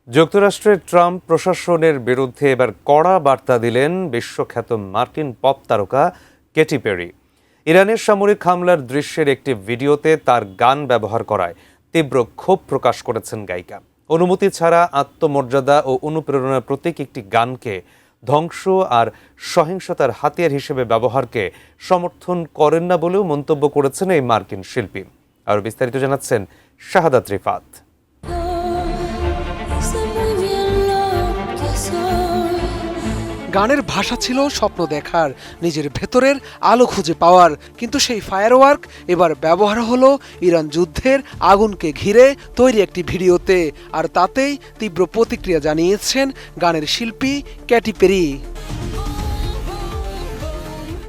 যুক্তরাষ্ট্রের ট্রাম্প প্রশাসনের বিরুদ্ধে এবার কড়া বার্তা দিলেন বিশ্বখ্যাত মার্কিন পপ তারকা কেটি পেরি। ইরানের সামরিক হামলার দৃশ্যের একটি ভিডিওতে তার গান ব্যবহার করায় তীব্র ক্ষোভ প্রকাশ করেছেন গায়িকা। অনুমতি ছাড়া আত্মমর্যাদা ও অনুপ্রেরণার প্রতীক একটি গানকে ধ্বংস আর সহিংসতার হাতিয়ার হিসেবে ব্যবহারকে সমর্থন করেন না বলেও মন্তব্য করেছেন এই মার্কিন শিল্পী। আর বিস্তারিত জানাচ্ছেন শাহাদাত রিফাত। গানের ভাষা ছিল স্বপ্ন দেখার, নিজের ভেতরের আলো খুঁজে পাওয়ার, কিন্তু সেই ফায়ারওয়ার্ক এবার ব্যবহার হলো ইরান যুদ্ধের আগুনকে ঘিরে তৈরি একটি ভিডিওতে। আর তাতেই তীব্র প্রতিক্রিয়া জানিয়েছেন গানের শিল্পী ক্যাটি পেরি।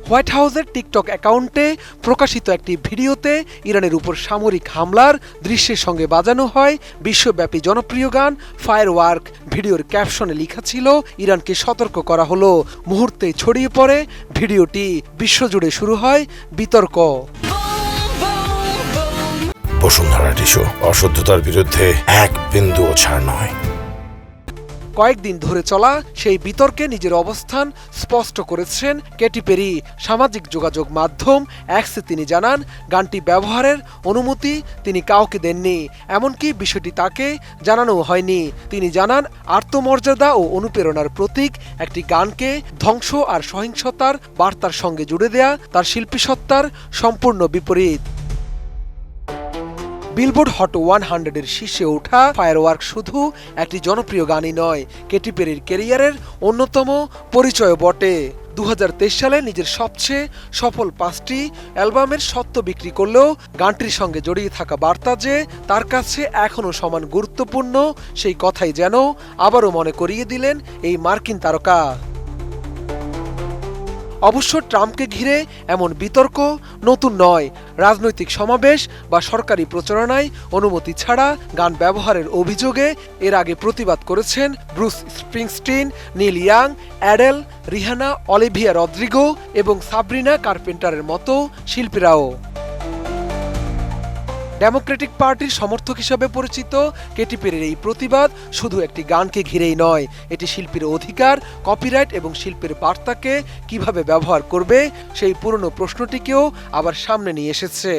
হোয়াইট হাউসের টিকটক অ্যাকাউন্টে প্রকাশিত একটি ভিডিওতে ইরানের উপর সামরিক হামলার দৃশ্যের সঙ্গে বাজানো হয় বিশ্বব্যাপী জনপ্রিয় গান ফায়ারওয়ার্ক। ভিডিওর ক্যাপশনে লেখা ছিল, ইরানকে সতর্ক করা হলো। মুহূর্তেই ছড়িয়ে পড়ে ভিডিওটি, বিশ্বজুড়ে শুরু হয় বিতর্ক। বসুন্ধরা টিস্যু, অশুদ্ধতার বিরুদ্ধে এক বিন্দুও ছাড় নয়। কয়েকদিন ধরে চলা সেই বিতর্কে নিজের অবস্থান স্পষ্ট করেছেন কেটি পেরি। সামাজিক যোগাযোগ মাধ্যম এক্সে তিনি জানান, গানটি ব্যবহারের অনুমতি তিনি কাউকে দেননি, এমনকি বিষয়টি তাকে জানানো হয়নি। তিনি জানান, আত্মমর্যাদা ও অনুপ্রেরণার প্রতীক একটি গানকে ধ্বংস আর সহিংসতার বার্তার সঙ্গে জুড়ে দেয়া তার শিল্পীসত্তার সম্পূর্ণ বিপরীত। বিলবোর্ড হট 100-এর শীর্ষে ওঠা ফায়ারওয়ার্ক শুধু একটি জনপ্রিয় গানই নয়, কেটি পেরির ক্যারিয়ারের অন্যতম পরিচয় বটে। 2023 সালে নিজের সবচেয়ে সফল 5টি অ্যালবামের স্বত্ব বিক্রি করলেও গানটির সঙ্গে জড়িয়ে থাকা বার্তা যে তার কাছে এখনও সমান গুরুত্বপূর্ণ, সেই কথাই যেন আবারও মনে করিয়ে দিলেন এই মার্কিন তারকা। অবশ্য ট্রাম্পকে ঘিরে এমন বিতর্ক নতুন নয়। রাজনৈতিক সমাবেশ বা সরকারি প্রচারণায় অনুমতি ছাড়া গান ব্যবহারের অভিযোগে এর আগে প্রতিবাদ করেছেন Bruce Springsteen, Neil Young, Adele, Rihanna, Olivia Rodrigo এবং সাবরিনা কার্পেন্টারের মতো শিল্পীরাও। ডেমোক্রেটিক পার্টির সমর্থক হিসাবে পরিচিত কেটি পেরির এই প্রতিবাদ শুধু একটি গানকে ঘিরেই নয়, এটি শিল্পীর অধিকার, কপিরাইট এবং শিল্পের বার্তাকে কিভাবে ব্যবহার করবে সেই পুরনো প্রশ্নটিকেও আবার সামনে নিয়ে এসেছে।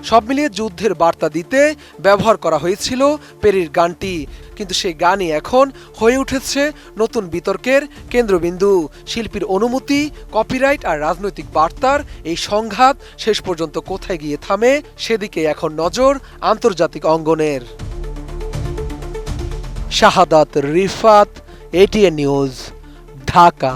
সব মিলিয়ে যুদ্ধের বার্তা দিতে ব্যবহার করা হয়েছিল পেরির গানটি, কিন্তু সেই গানই এখন হয়ে উঠেছে নতুন বিতর্কের কেন্দ্রবিন্দু। শিল্পীর অনুমতি, কপিরাইট আর রাজনৈতিক বার্তার এই সংঘাত শেষ পর্যন্ত কোথায় গিয়ে থামে, সেদিকে এখন নজর আন্তর্জাতিক অঙ্গনের। শাহাদাত রিফাত, ATN নিউজ, ঢাকা।